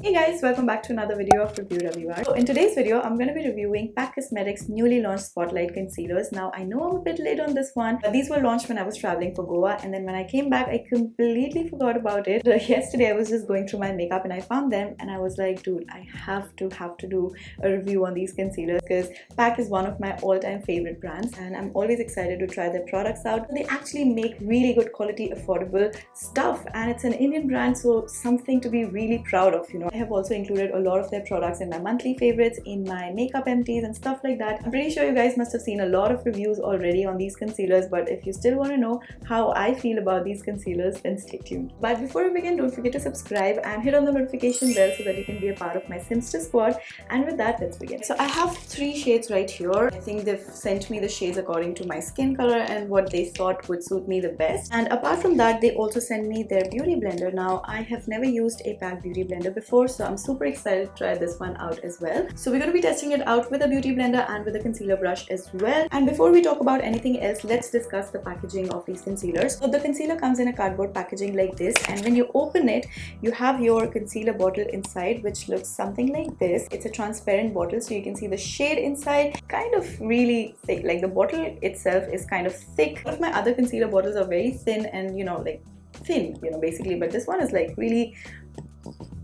Hey guys, welcome back to another video of Review Ravivar. So in today's video, I'm going to be reviewing PAC Cosmetics' newly launched Spotlight Concealers. Now, I know I'm a bit late on this one, but these were launched when I was traveling for Goa, and then when I came back, I completely forgot about it. Yesterday, I was just going through my makeup and I found them, and I was like, dude, I have to do a review on these concealers because PAC is one of my all-time favorite brands, and I'm always excited to try their products out. They actually make really good quality, affordable stuff, and it's an Indian brand, so something to be really proud of, you know. I have also included a lot of their products in my monthly favorites, in my makeup empties and stuff like that. I'm pretty sure you guys must have seen a lot of reviews already on these concealers, but if you still want to know how I feel about these concealers, then stay tuned. But before we begin, don't forget to subscribe and hit on the notification bell so that you can be a part of my Simster squad. And with that, let's begin. So I have 3 shades right here. I think they've sent me the shades according to my skin color and what they thought would suit me the best. And apart from that, they also sent me their beauty blender. Now, I have never used a PAC beauty blender before, so I'm super excited to try this one out as well. So we're going to be testing it out with a beauty blender and with a concealer brush as well. And before we talk about anything else, let's discuss the packaging of these concealers. So the concealer comes in a cardboard packaging like this, and when you open it, you have your concealer bottle inside, which looks something like this. It's a transparent bottle, so you can see the shade inside, kind of really thick. Like the bottle itself is kind of thick. One of my other concealer bottles are very thin and, you know, like thin, you know, basically, but this one is like really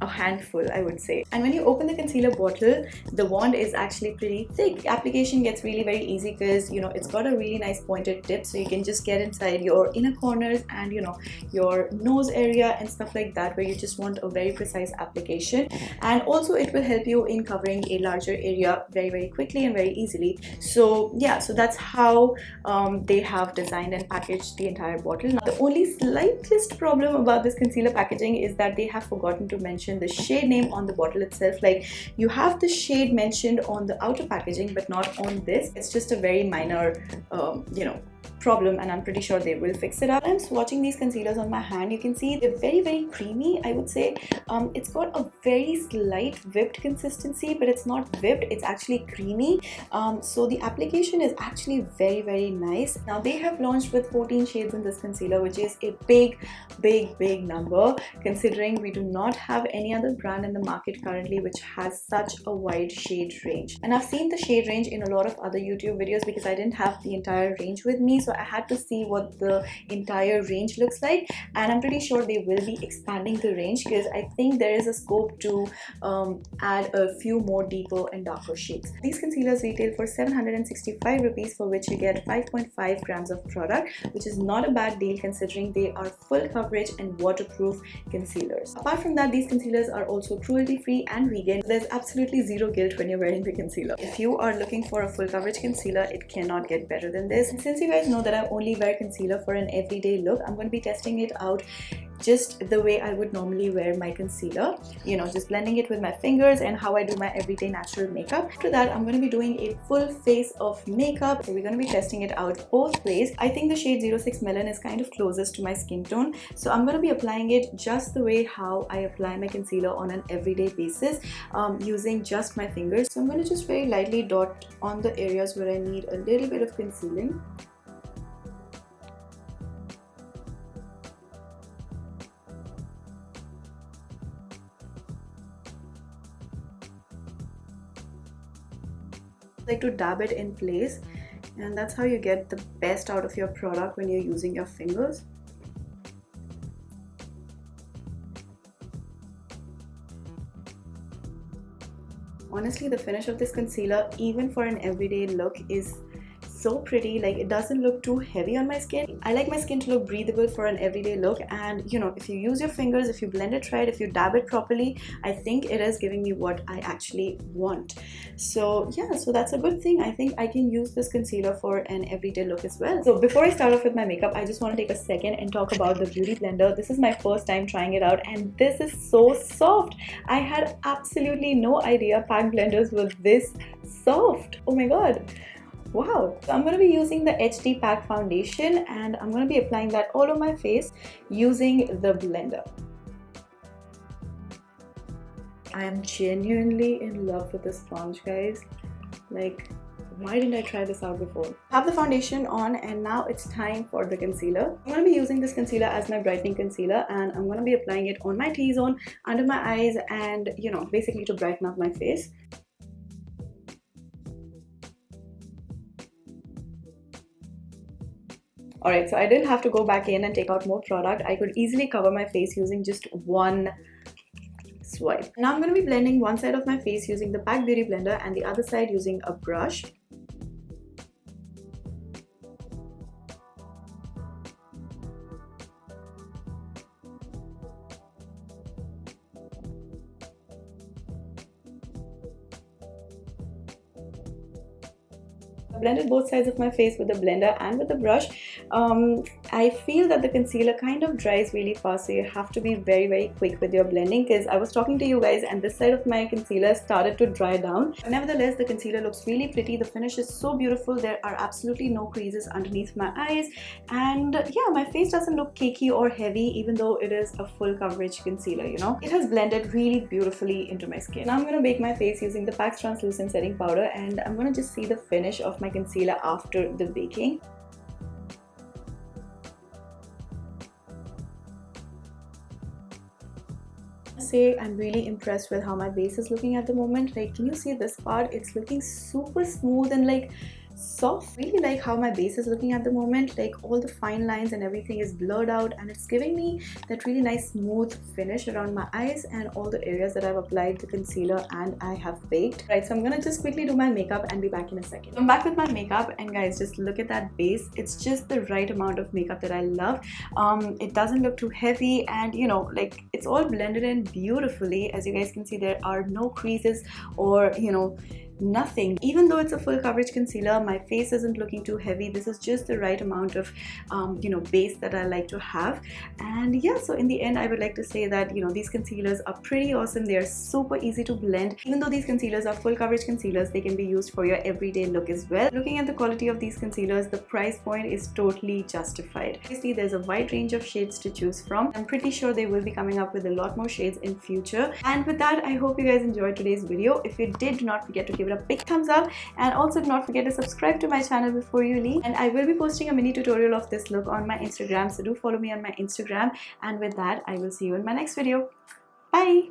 a handful, I would say. And when you open the concealer bottle, the wand is actually pretty thick. The application gets really very easy because, you know, it's got a really nice pointed tip, so you can just get inside your inner corners and, you know, your nose area and stuff like that, where you just want a very precise application. And also it will help you in covering a larger area very quickly and very easily. So yeah, so that's how they have designed and packaged the entire bottle. Now, the only slightest problem about this concealer packaging is that they have forgotten to mention the shade name on the bottle itself. Like, you have the shade mentioned on the outer packaging but not on this. It's just a very minor you know, problem, and I'm pretty sure they will fix it up. I'm swatching these concealers on my hand. You can see they're very creamy, I would say. It's got a very slight whipped consistency, but it's not whipped, it's actually creamy. So the application is actually very nice. Now, they have launched with 14 shades in this concealer, which is a big number, considering we do not have any other brand in the market currently which has such a wide shade range. And I've seen the shade range in a lot of other YouTube videos because I didn't have the entire range with me, so I had to see what the entire range looks like, and I'm pretty sure they will be expanding the range because I think there is a scope to add a few more deeper and darker shades. These concealers retail for 765 rupees, for which you get 5.5 grams of product, which is not a bad deal considering they are full coverage and waterproof concealers. Apart from that, these concealers are also cruelty free and vegan. There's absolutely zero guilt when you're wearing the concealer. If you are looking for a full coverage concealer, it cannot get better than this. And since you guys know that I only wear concealer for an everyday look, I'm going to be testing it out just the way I would normally wear my concealer, you know, just blending it with my fingers and how I do my everyday natural makeup. After that, I'm going to be doing a full face of makeup, so we're going to be testing it out both ways. I think the shade 06 Melon is kind of closest to my skin tone, so I'm going to be applying it just the way how I apply my concealer on an everyday basis, using just my fingers. So I'm going to just very lightly dot on the areas where I need a little bit of concealing. Like to dab it in place, and that's how you get the best out of your product when you're using your fingers. Honestly, the finish of this concealer, even for an everyday look, is so pretty. Like, it doesn't look too heavy on my skin. I like my skin to look breathable for an everyday look, and you know, if you use your fingers, if you blend it right, if you dab it properly, I think it is giving me what I actually want. So yeah, so that's a good thing. I think I can use this concealer for an everyday look as well. So before I start off with my makeup, I just want to take a second and talk about the beauty blender. This is my first time trying it out, and this is so soft. I had absolutely no idea PAC blenders were this soft. Oh my god. Wow. So I'm going to be using the HD PAC foundation, and I'm going to be applying that all over my face using the blender. I am genuinely in love with this sponge, guys. Like, Why didn't I try this out before? I have the foundation on and now it's time for the concealer. I'm going to be using this concealer as my brightening concealer, and I'm going to be applying it on my T-zone, under my eyes, and basically to brighten up my face. Alright, so I didn't have to go back in and take out more product. I could easily cover my face using just one swipe. Now I'm going to be blending one side of my face using the Pack Beauty blender and the other side using a brush. Blended both sides of my face with the blender and with the brush. I feel that the concealer kind of dries really fast, so you have to be very quick with your blending, because I was talking to you guys and this side of my concealer started to dry down. But nevertheless, the concealer looks really pretty. The finish is so beautiful. There are absolutely no creases underneath my eyes, and yeah, my face doesn't look cakey or heavy even though it is a full coverage concealer. It has blended really beautifully into my skin. Now I'm going to bake my face using the PAC's translucent setting powder, and I'm going to just see the finish of my concealer after the baking. I'm really impressed with how my base is looking at the moment. Like, can you see this part? It's looking super smooth and like soft. Really like how my base is looking at the moment. Like, all the fine lines and everything is blurred out, and it's giving me that really nice smooth finish around my eyes and all the areas that I've applied the concealer and I have baked. Right, so I'm gonna just quickly do my makeup and be back in a second. I'm back with my makeup, and guys, just look at that base. It's just the right amount of makeup that I love. It doesn't look too heavy, and like, it's all blended in beautifully. As you guys can see, there are no creases or nothing. Even though it's a full coverage concealer, my face isn't looking too heavy. This is just the right amount of base that I like to have. And yeah, so in the end, I would like to say that these concealers are pretty awesome. They are super easy to blend. Even though these concealers are full coverage concealers, they can be used for your everyday look as well. Looking at the quality of these concealers, the price point is totally justified. Obviously, there's a wide range of shades to choose from. I'm pretty sure they will be coming up with a lot more shades in future. And with that, I hope you guys enjoyed today's video. If you did, do not forget to give it a big thumbs up, and also do not forget to subscribe to my channel before you leave. And I will be posting a mini tutorial of this look on my Instagram, so do follow me on my Instagram. And with that, I will see you in my next video. Bye.